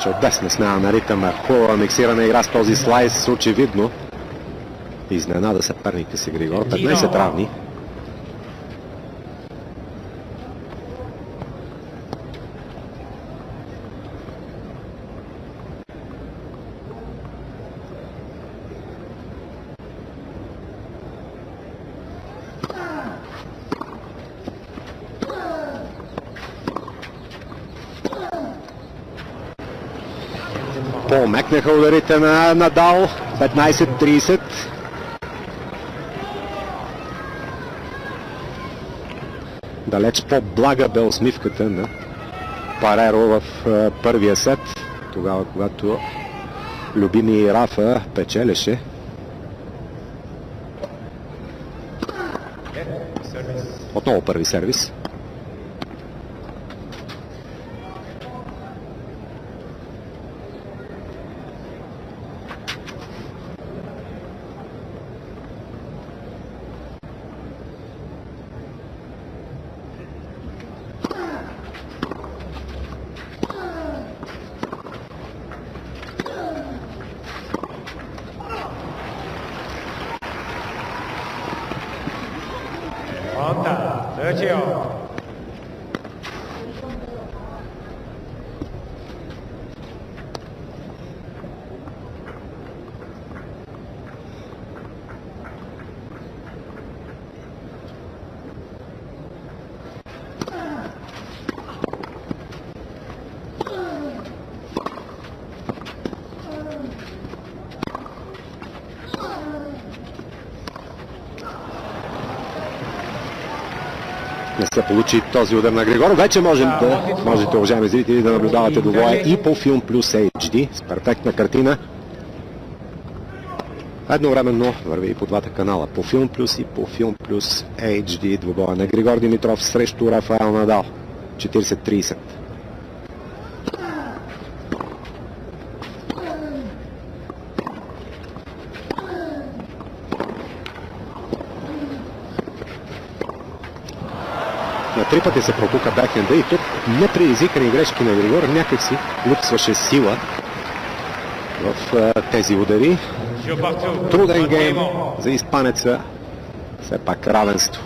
Чудесна смяна на ритъма. Хубава миксирана игра с този слайс. Очевидно изненада съперните си Григор. 15 равни. По-мекнаха ударите на Надал. 15-30. Далеч по-блага бе усмивката на Пареро в първия сет. Тогава, когато любими Рафа печелеше. Отново първи сервис. Не се получи този удар на Григор. Вече можете, уважаеми зрители, да наблюдавате двубоя и по Film Plus HD с перфектна картина. Едновременно върви и по двата канала. По Film Plus и по Film Plus HD двубоя на Григор Димитров срещу Рафаел Надал. 40-30. На три пъти се пропука бекхенда и тук непредизвикани грешки на Григор. Някак си липсваше сила в тези удари. Труден гейм за испанеца. Все пак равенство.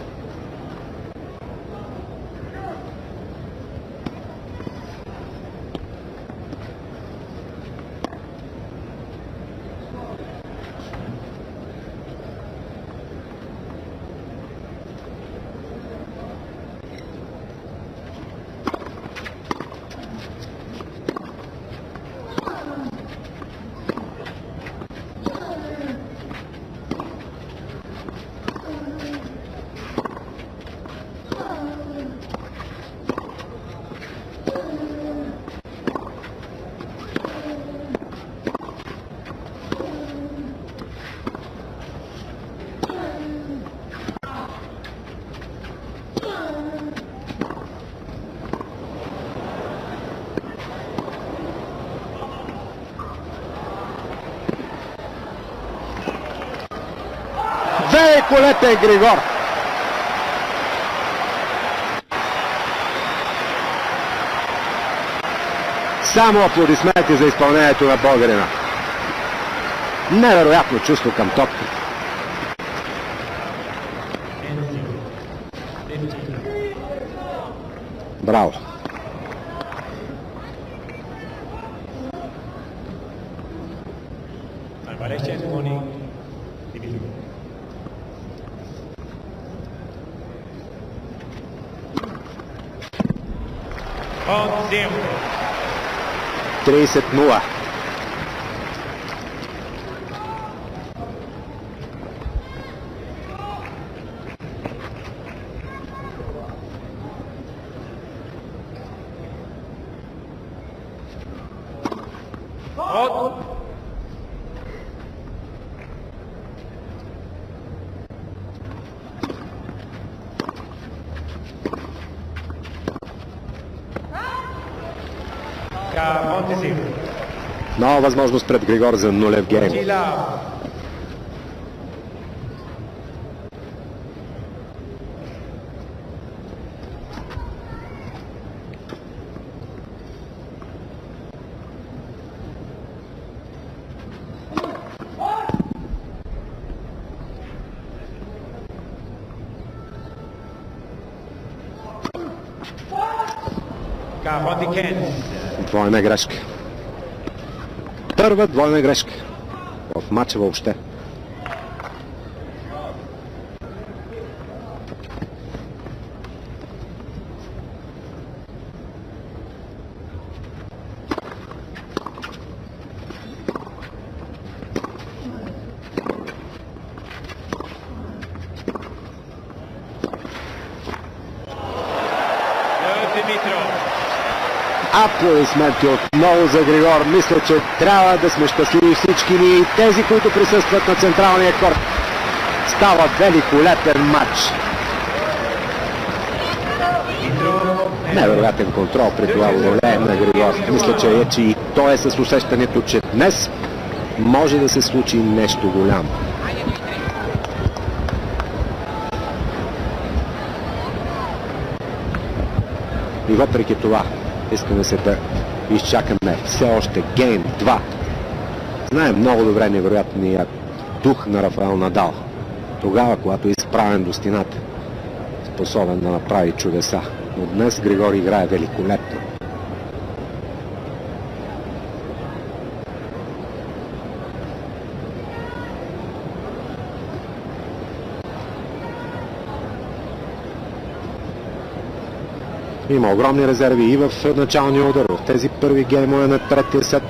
Великолепен Григор! Само аплодисменти за изпълнението на българина. Невероятно чувство към топката. Браво! Тридесет 0. Нова възможност пред Григор за нулев гейм. Двойна грешка. Първа двойна грешка в матча въобще. Аплодисменти отново за Григор. Мисля, че трябва да сме щастливи всички ние и тези, които присъстват на централния корт. Става великолепен матч. Невероятен контрол при това волее на Григор. Мисля, че и той е с усещането, че днес може да се случи нещо голямо. И въпреки това, искаме се да изчакаме все още гейм 2. Знаем много добре невероятният дух на Рафаел Надал. Тогава, когато е изправен до стената, способен да направи чудеса. Но днес Григор играе великолепно. Има огромни резерви и в началния удар, в тези първи геймове на третия сет.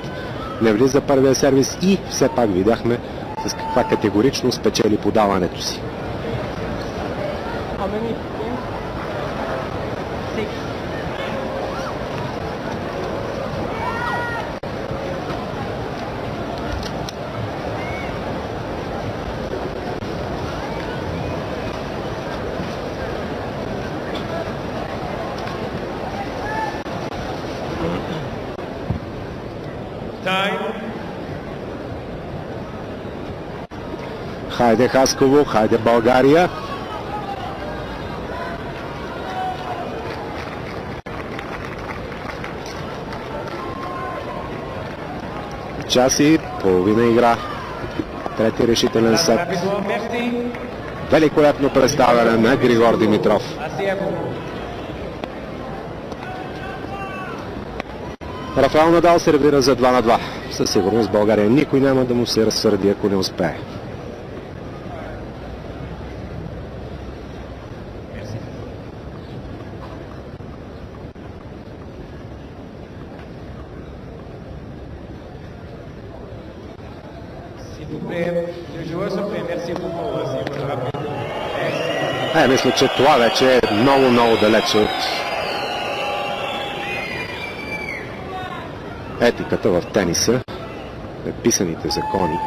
Не влиза първия сервис и все пак видяхме с каква категорично спечели подаването си. Хайде Хасково, хайде България. Час и половина игра. Трети решителен сет. Великолепно представяне на Григор Димитров. Рафаел Надал сервира за 2-2. Със сигурност България никой няма да му се разсърди, ако не успее. Мисля, че това вече е много далече от етиката в тениса, писаните закони.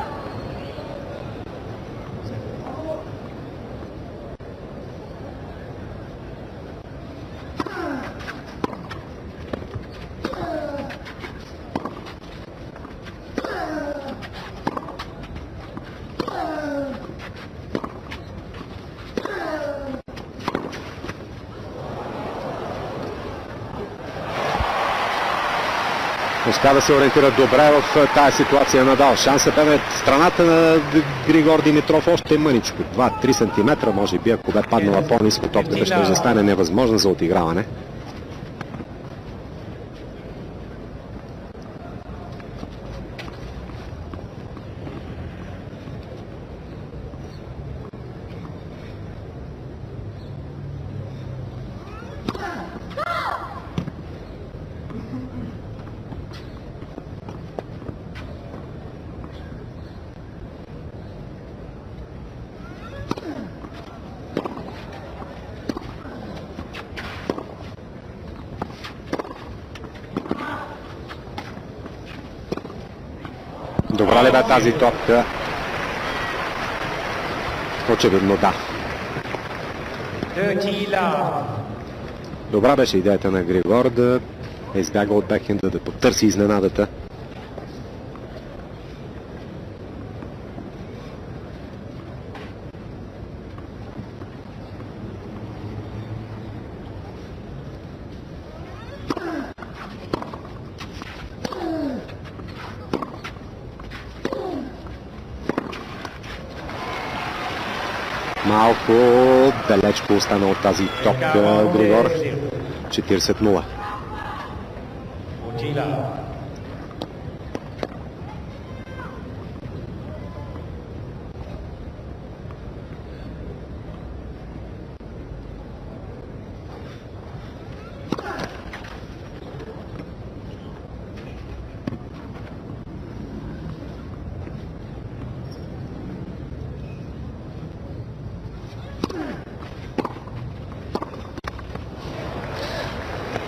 Успя да се ориентира добре в тази ситуация Надал. Шансът бе на страната на Григор Димитров още мъничко. 2-3 см, може би, ако бе паднала по-ниско, топката ще застане невъзможна за отиграване. Добра ли бе тази топка? Очевидно да. Добра беше идеята на Григор да избяга от бекхенда, да потърси изненадата. Малко далечко остана от тази топка Григор. 40-0.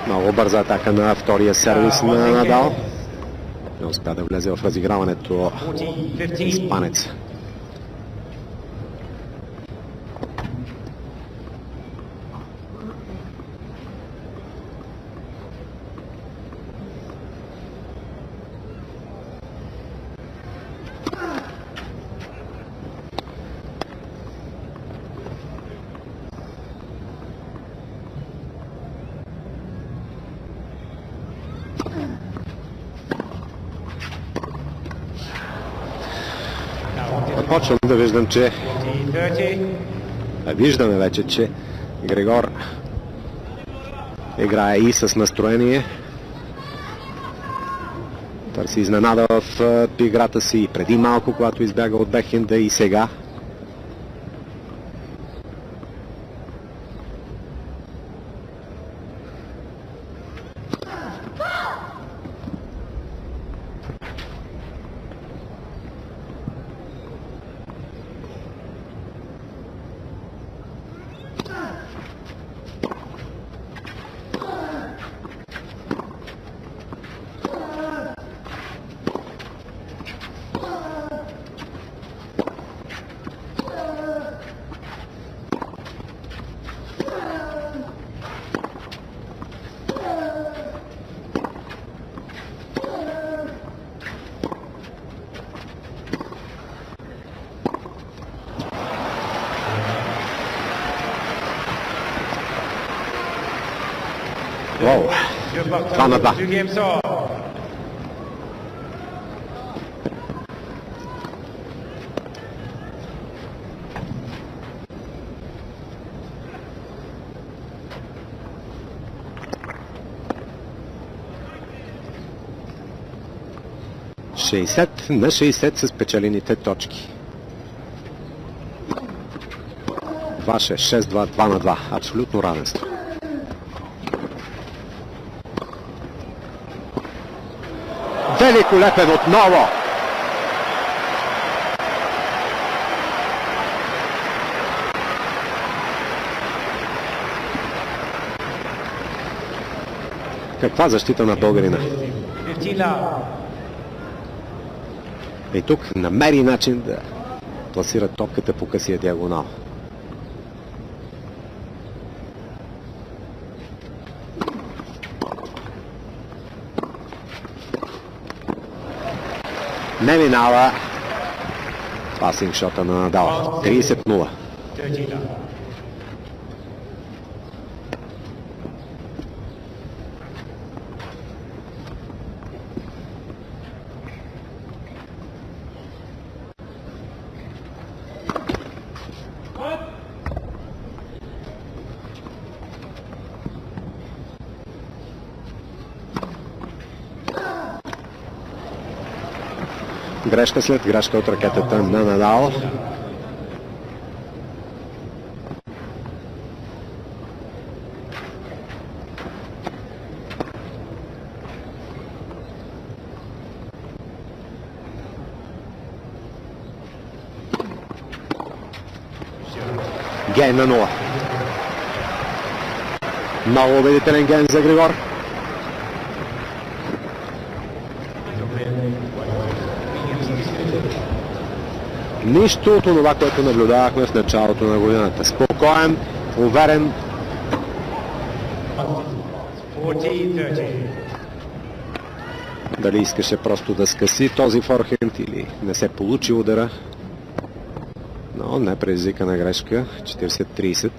Много бърза атака на втория сервис на Надал. Не успя да влезе в разиграването испанец. Почвам да виждам, че виждаме вече, че Григор играе и с настроение. Търси изненада в играта си и преди малко, когато избяга от бекхенда, и сега. Воу, 2-2. На 60 са спечелените точки. 2-6, 6-2, 2-2. Абсолютно равенство. Великолепен отново! Каква защита на българина! И тук намери начин да пласира топката по късия диагонал. Не минава пасинг шота на Надал. 30-0. Грешка след грешка от ракетата на Надал. Гейм на 0. Много убедителен гейм за Григор. Нищо от това, което наблюдавахме в началото на годината. Спокоен, уверен. Дали искаше просто да скъси този форхенд или не се получи удара. Но не предизвикана грешка. 40-30.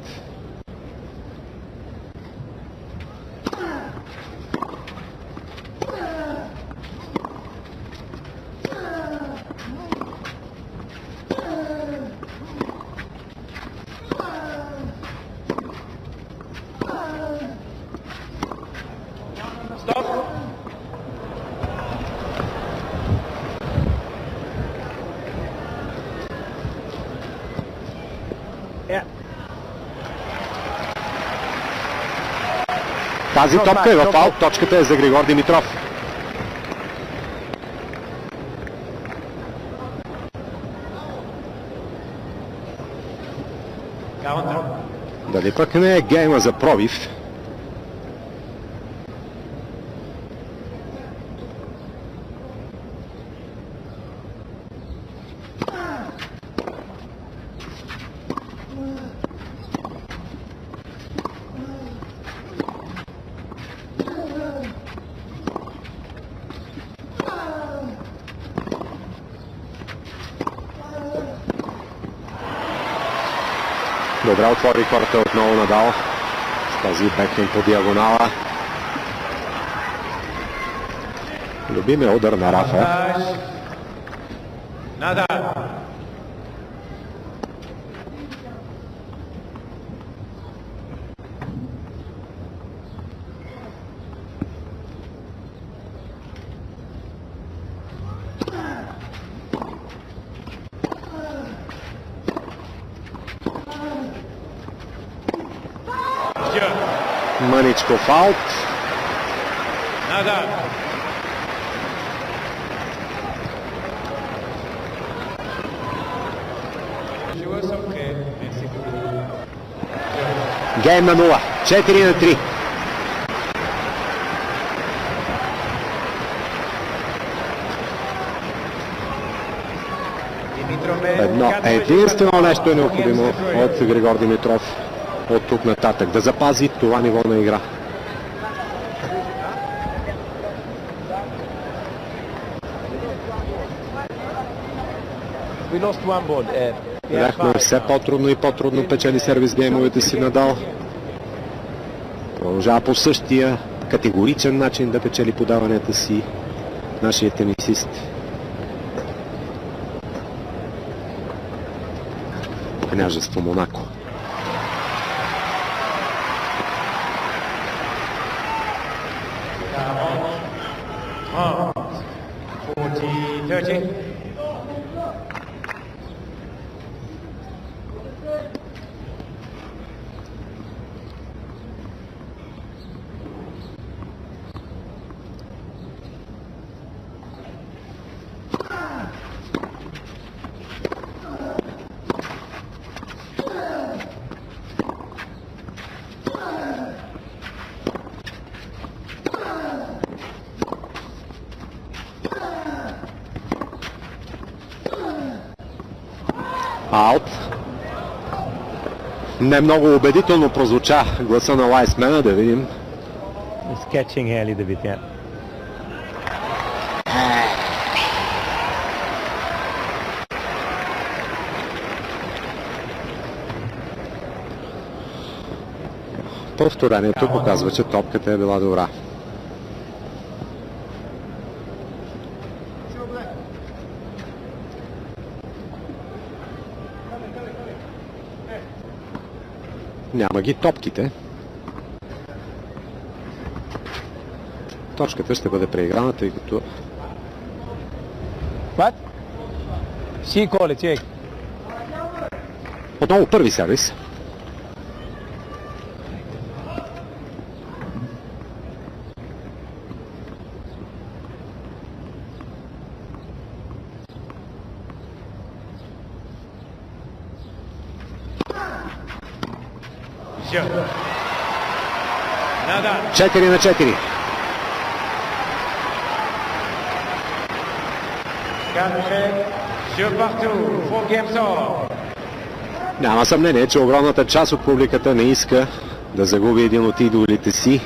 Тази топка е в аут, точката е за Григор Димитров. Дали пък не е гейма за пробив? Добре отвори хората отново Надал с този бекхенд по диагонала. Любимия удар на Рафа. Мъничков аут. Гейм на 0. 4-3. Единствено нещо е необходимо от Григор Димитров от тук нататък. Да запази това ниво на игра. Бяхме все по-трудно и по-трудно печели сервис геймовете си Надал. Продължава по същия категоричен начин да печели подаванията си нашия тенисист. Княжество Монако. Аут. Не много убедително прозвуча гласа на лайсмена, да видим. Catching here a little bit, yeah. Повторението показва, че топката е била добра. Няма ги топките. Точката ще бъде преиграна, тъй като... What? She call it, check. Отново първи сервис. Четири на 4. Няма съмнение, че огромната част от публиката не иска да загуби един от идолите си.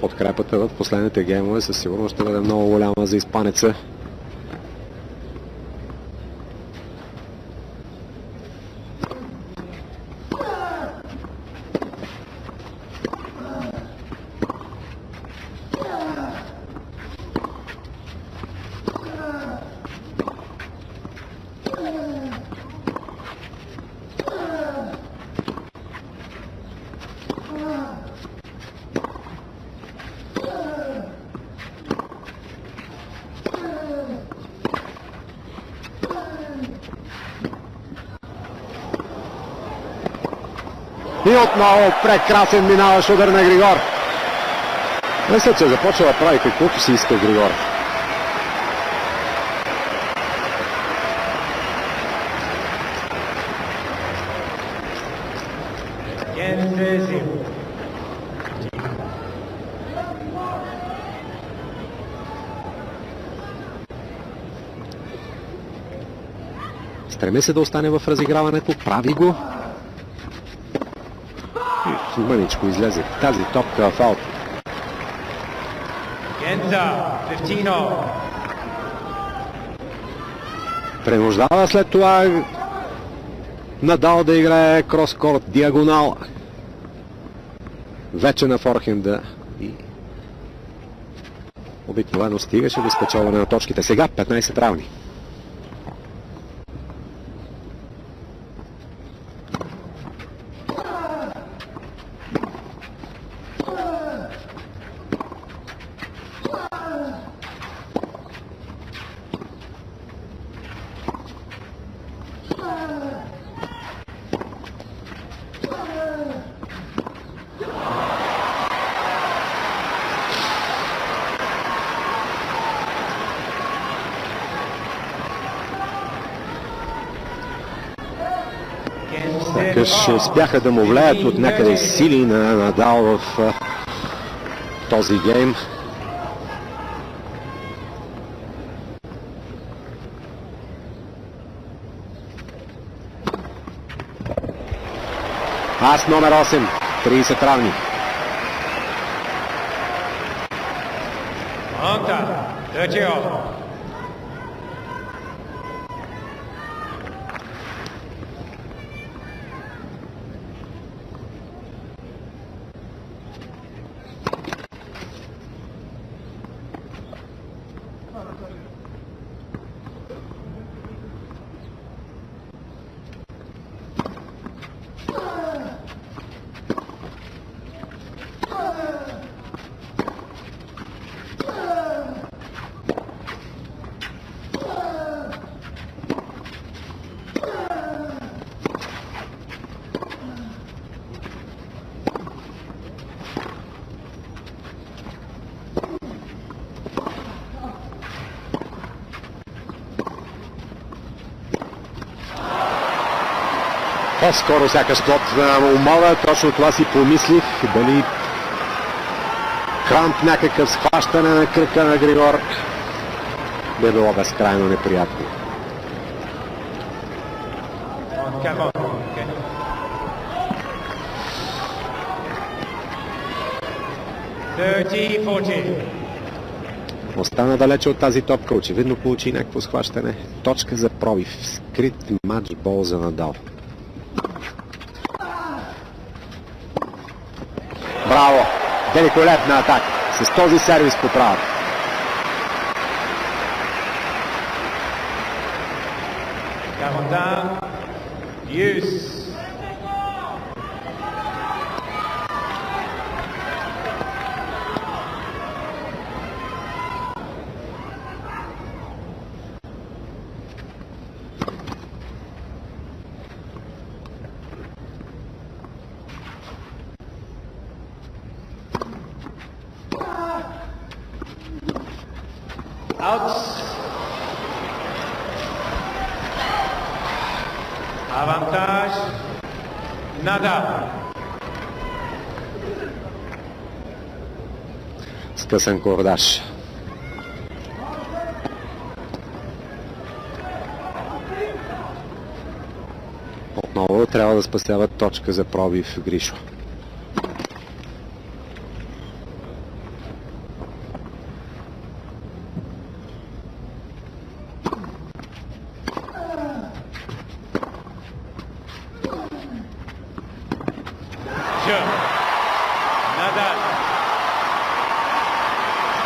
Подкрепата в последните геймове със сигурност ще бъде много голяма за испанеца. И отново прекрасен минаващ удар на Григор. Мисля, че започва да прави каквото си иска Григор. Стреми се да остане в разиграването, прави го. И мъничко излезе тази топка в аут. Принуждава след това Надал да играе крос-корт, диагонал. Вече на форхенда и обикновено стигаше до спечелване на точките. Сега 15 равни. Сякаш успяха да му влияят от някъде сили на Надал в този гейм. Ас номер 8, 30 равни. По-скоро сякаш плод на умора, точно това си помислих, дали крамп, някакъв схващане на кръка на Григор би било безкрайно неприятно. Остана далече от тази топка, очевидно получи някакво схващане. Точка за пробив, скрит матчбол за Надал. Браво! Великолепна атака. С този сервис поправят. Авантаж Надал. Скъсан кордаж. Отново трябва да спасяват точка за пробив Гришо. Надал.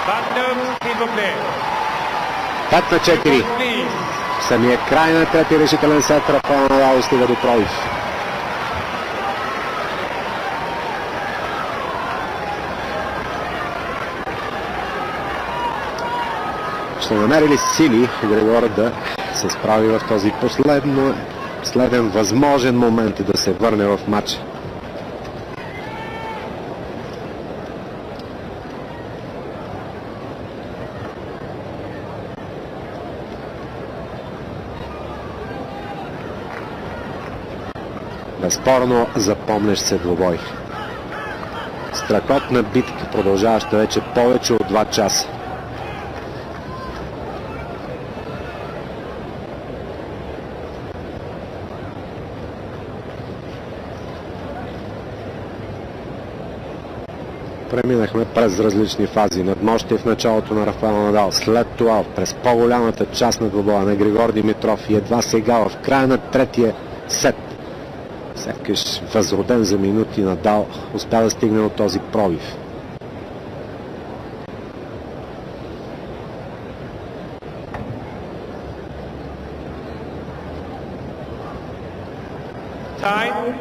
Бандъм, Силвопле. 5 на 4. В самия край на трети решителен сет Рафаел Надал стига до пробив. Ще намери ли сили Григор да се справи в този последен възможен момент да се върне в матча? Безспорно запомнящ се двубой. Страхотна битка, продължаваща вече повече от 2 часа. Преминахме през различни фази. Надмощие в началото на Рафаел Надал. След това през по-голямата част на двубоя на Григор Димитров и едва сега в края на третия сет. Сякаш възроден за минути Надал успя да стигне от този пробив. Time.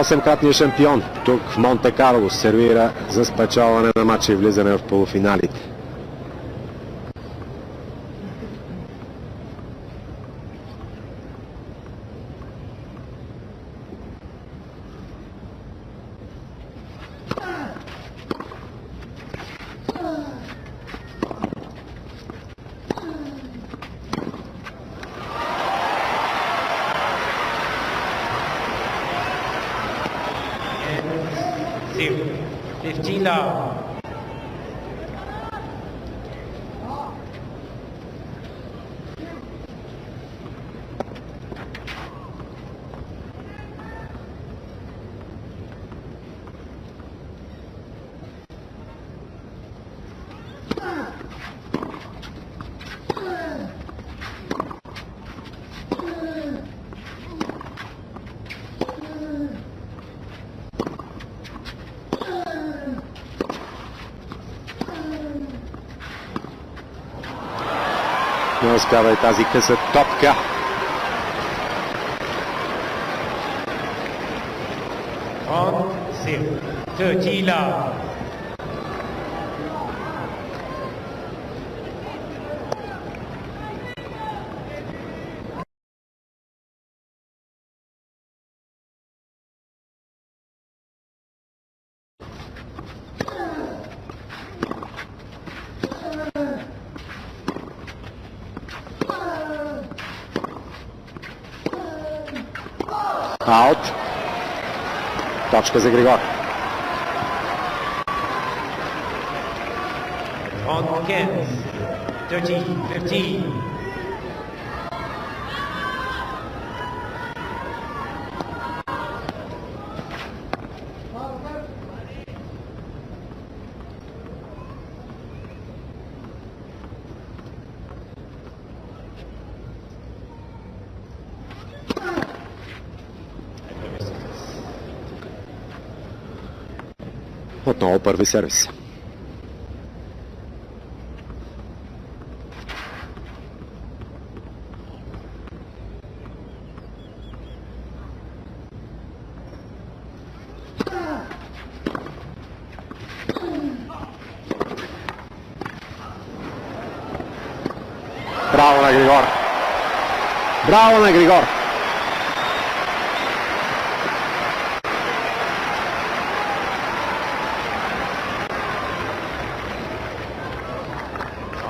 Осемкратният шампион тук в Монте Карло сервира за спечелване на матча и влизане в полуфиналите. Zero. 15 love. Не успява и тази къса топка. On 0. 30 love. Аут. Точка за Григор. On 15. 30-15. Отново първи сервис. Браво на Григор! Браво на Григор!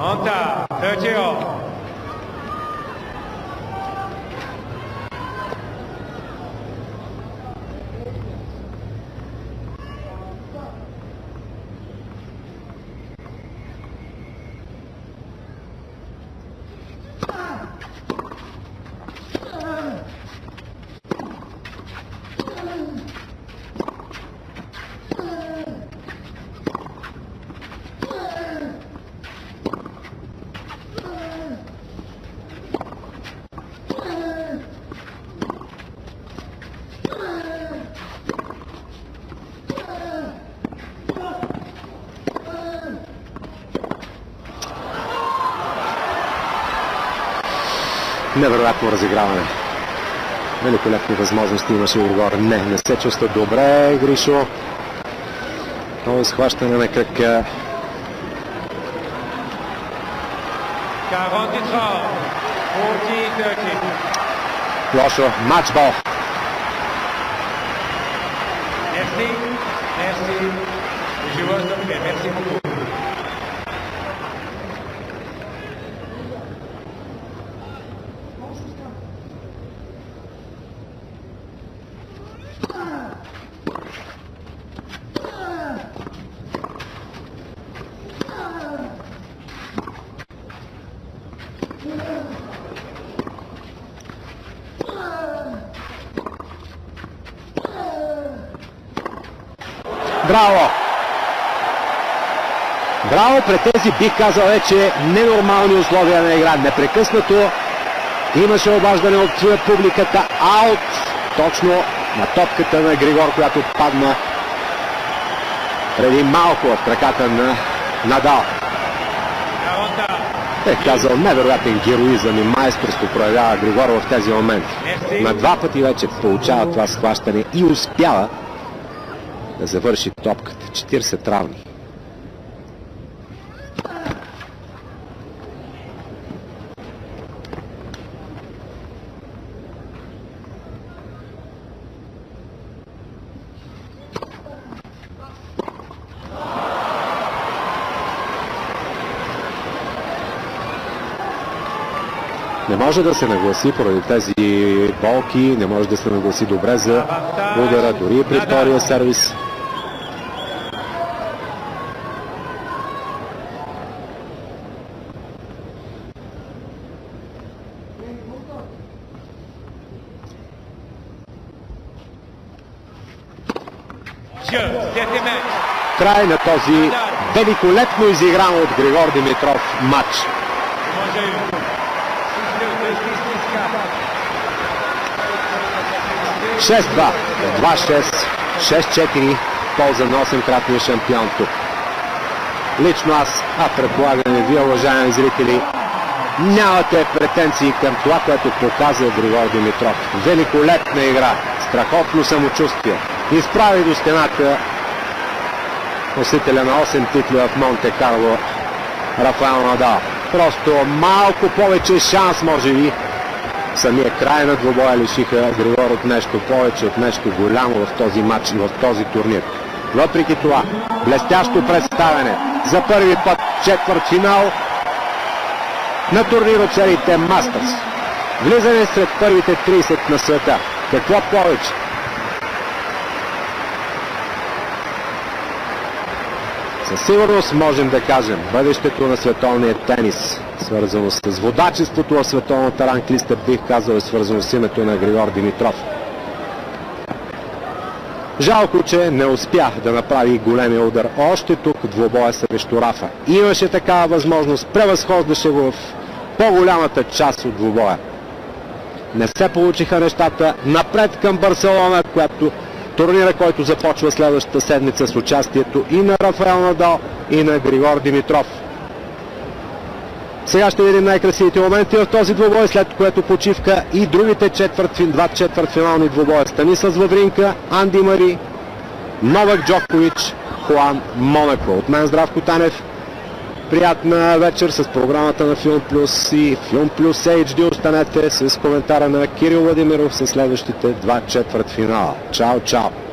On top. 30 all. Невероятно разиграване. Великолепни възможности имаше Григор. Не се чувства добре Гришо. Ново схващане на кръка. 40-30. Лошо. Матчбол. Merci. Merci. Les joueurs de près. Merci beaucoup. Браво! Браво пред тези, бих казал, вече ненормални условия на игра. Непрекъснато имаше обаждане от публиката. Аут! Точно на топката на Григор, която падна преди малко в краката на Надал. Казал, невероятен героизъм и майсторство проявява Григор в тези моменти. На два пъти вече получава това схващане и успява да завърши топката. 40 равни. Не може да се нагласи поради тези болки, не може да се нагласи добре за удара, дори и при втория сервис. Край на този великолепно изигран от Григор Димитров матч. 6-2, 2-6, 6-4 в полза на 8-кратния шампион тук. Лично аз, предполагам и вие, уважаеми зрители, нямате претенции към това, което показа Григор Димитров. Великолепна игра, страхотно самочувствие. Изправи до стената носителя на 8 титли в Монте Карло Рафаел Надал. Просто малко повече шанс, може би. Самия край на двубоя лишиха Григор от нещо повече, от нещо голямо в този матч и в този турнир. Въпреки това, блестящо представяне за първи път четвъртфинал на турнир от сериите Masters. Влизане сред първите 30 на света. Какво повече? Със сигурност можем да кажем, бъдещето на световния тенис, свързано с водачеството в световната ранглиста, бих казал, е свързано с името на Григор Димитров. Жалко, че не успя да направи големия удар още тук в двубоя срещу Рафа. Имаше такава възможност, превъзхождаше го в по-голямата част от двубоя. Не се получиха нещата. Напред към Барселона, която турнира, който започва следващата седмица с участието и на Рафаел Надал, и на Григор Димитров. Сега ще видим най-красивите моменти в този двубой, след което почивка и другите два четвъртфинални двубоя. Станислав Вавринка, Анди Мари, Новак Джокович, Хуан Монако. От мен Здравко Танев. Приятна вечер с програмата на Филм Плюс и Филм Плюс HD. Останете с коментара на Кирил Владимиров със следващите два четвъртфинала. Чао, чао!